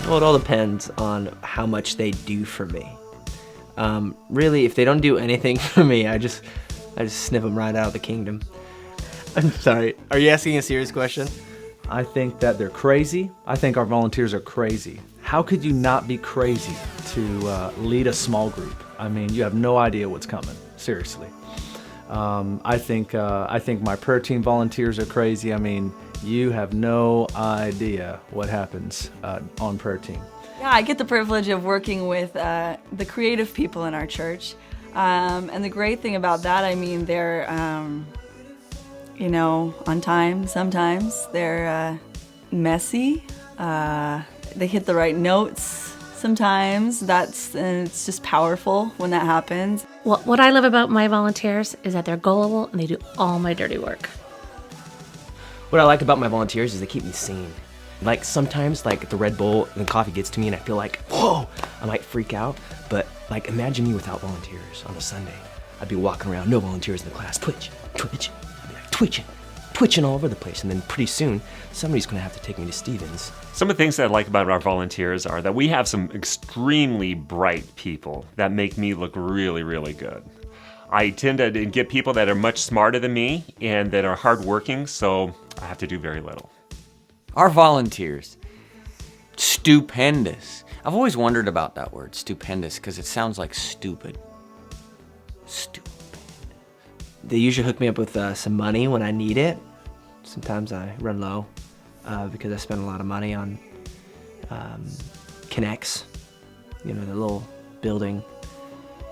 Well, it all depends on how much they do for me. Really, if they don't do anything for me, I just snip them right out of the kingdom. I'm sorry. Are you asking a serious question? I think that they're crazy. I think our volunteers are crazy. How could you not be crazy to lead a small group? I mean, you have no idea what's coming. Seriously. I think my prayer team volunteers are crazy. I mean, you have no idea what happens on prayer team. Yeah, I get the privilege of working with the creative people in our church. And the great thing about that, I mean, they're, on time sometimes. They're messy. They hit the right notes sometimes. And it's just powerful when that happens. Well, what I love about my volunteers is that they're gullible and they do all my dirty work. What I like about my volunteers is they keep me sane. Like sometimes like the Red Bull and the coffee gets to me and I feel like, whoa, I might freak out. But like imagine me without volunteers on a Sunday. I'd be walking around, no volunteers in the class, twitch. I'd be like twitching all over the place. And then pretty soon, somebody's gonna have to take me to Stevens. Some of the things that I like about our volunteers are that we have some extremely bright people that make me look really, really good. I tend to get people that are much smarter than me and that are hardworking, so I have to do very little. Our volunteers, stupendous. I've always wondered about that word, stupendous, because it sounds like stupid. Stupid. They usually hook me up with some money when I need it. Sometimes I run low because I spend a lot of money on Connects, the little building.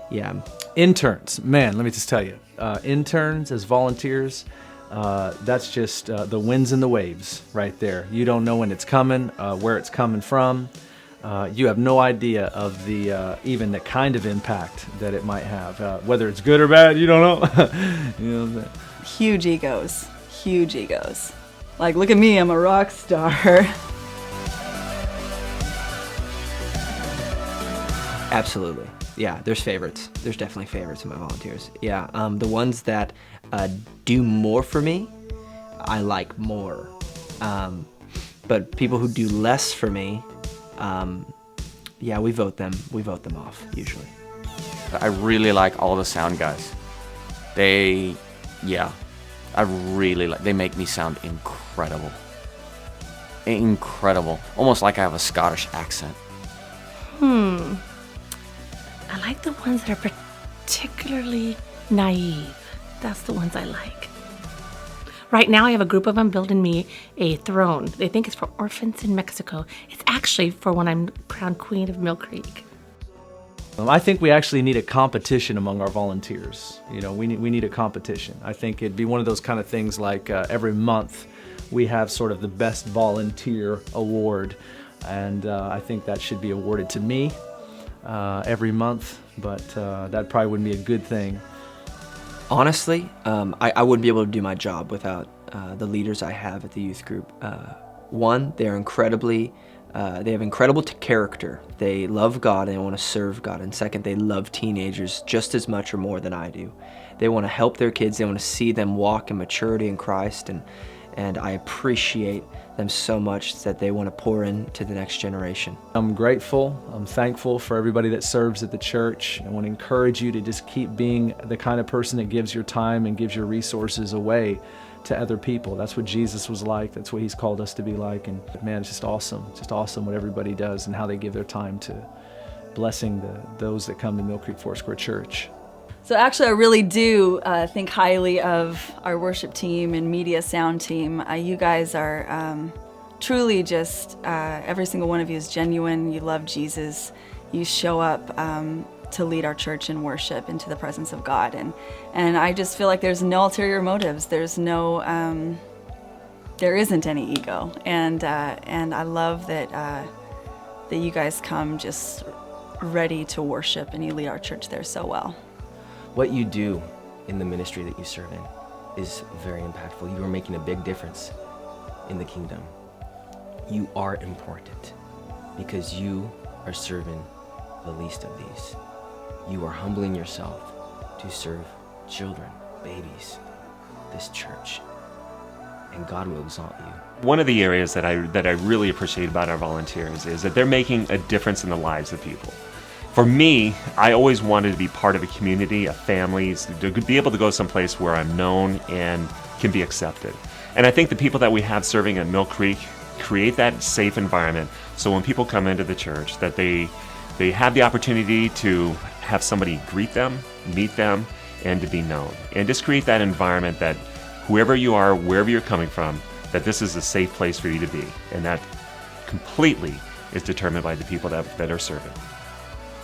Yeah. Interns, man, let me just tell you, interns as volunteers, that's just the winds and the waves right there. You don't know when it's coming, where it's coming from. You have no idea of the even the kind of impact that it might have. Whether it's good or bad, you don't know. You know what I'm saying? Huge egos. Like, look at me, I'm a rock star. Absolutely. Yeah, there's favorites. There's definitely favorites in my volunteers. Yeah, the ones that do more for me, I like more. But people who do less for me, we vote them off usually. I really like all the sound guys. They make me sound incredible. Incredible. Almost like I have a Scottish accent. I like the ones that are particularly naive. That's the ones I like. Right now I have a group of them building me a throne. They think it's for orphans in Mexico. It's actually for when I'm crowned Queen of Mill Creek. I think we actually need a competition among our volunteers. We need a competition. I think it'd be one of those kind of things like every month we have sort of the best volunteer award. And I think that should be awarded to me every month, but that probably wouldn't be a good thing. Honestly, I wouldn't be able to do my job without the leaders I have at the youth group. One, they have incredible character. They love God and they want to serve God. And second, they love teenagers just as much or more than I do. They want to help their kids. They want to see them walk in maturity in Christ. And I appreciate them so much that they want to pour into the next generation. I'm grateful, I'm thankful for everybody that serves at the church. I want to encourage you to just keep being the kind of person that gives your time and gives your resources away to other people. That's what Jesus was like. That's what he's called us to be like. And man, it's just awesome. It's just awesome what everybody does and how they give their time to blessing those that come to Mill Creek Foursquare Church. So actually, I really do think highly of our worship team and media sound team. You guys are truly just, every single one of you is genuine. You love Jesus. You show up to lead our church in worship into the presence of God. And I just feel like there's no ulterior motives. There isn't any ego. And I love that you guys come just ready to worship and you lead our church there so well. What you do in the ministry that you serve in is very impactful. You are making a big difference in the kingdom. You are important because you are serving the least of these. You are humbling yourself to serve children, babies, this church. and God will exalt you. One of the areas that I really appreciate about our volunteers is that they're making a difference in the lives of people. For me, I always wanted to be part of a community, a family, to be able to go someplace where I'm known and can be accepted. And I think the people that we have serving at Mill Creek create that safe environment so when people come into the church that they have the opportunity to have somebody greet them, meet them, and to be known. And just create that environment that whoever you are, wherever you're coming from, that this is a safe place for you to be. And that completely is determined by the people that are serving.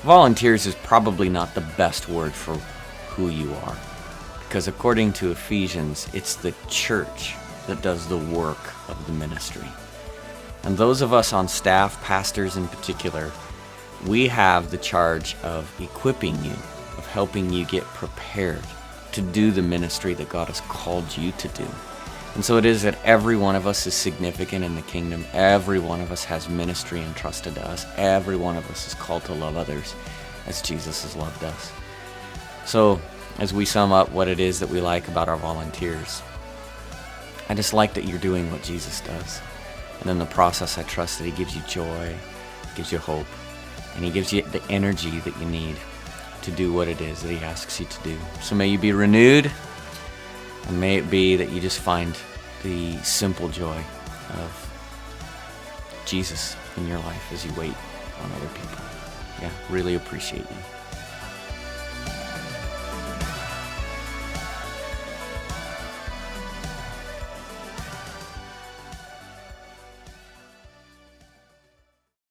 Volunteers is probably not the best word for who you are, because according to Ephesians, it's the church that does the work of the ministry. And those of us on staff, pastors in particular, we have the charge of equipping you, of helping you get prepared to do the ministry that God has called you to do. And so it is that every one of us is significant in the kingdom. Every one of us has ministry entrusted to us. Every one of us is called to love others as Jesus has loved us. So as we sum up what it is that we like about our volunteers, I just like that you're doing what Jesus does. And in the process, I trust that he gives you joy, gives you hope, and he gives you the energy that you need to do what it is that he asks you to do. So may you be renewed, and may it be that you just find the simple joy of Jesus in your life as you wait on other people. Yeah, really appreciate you.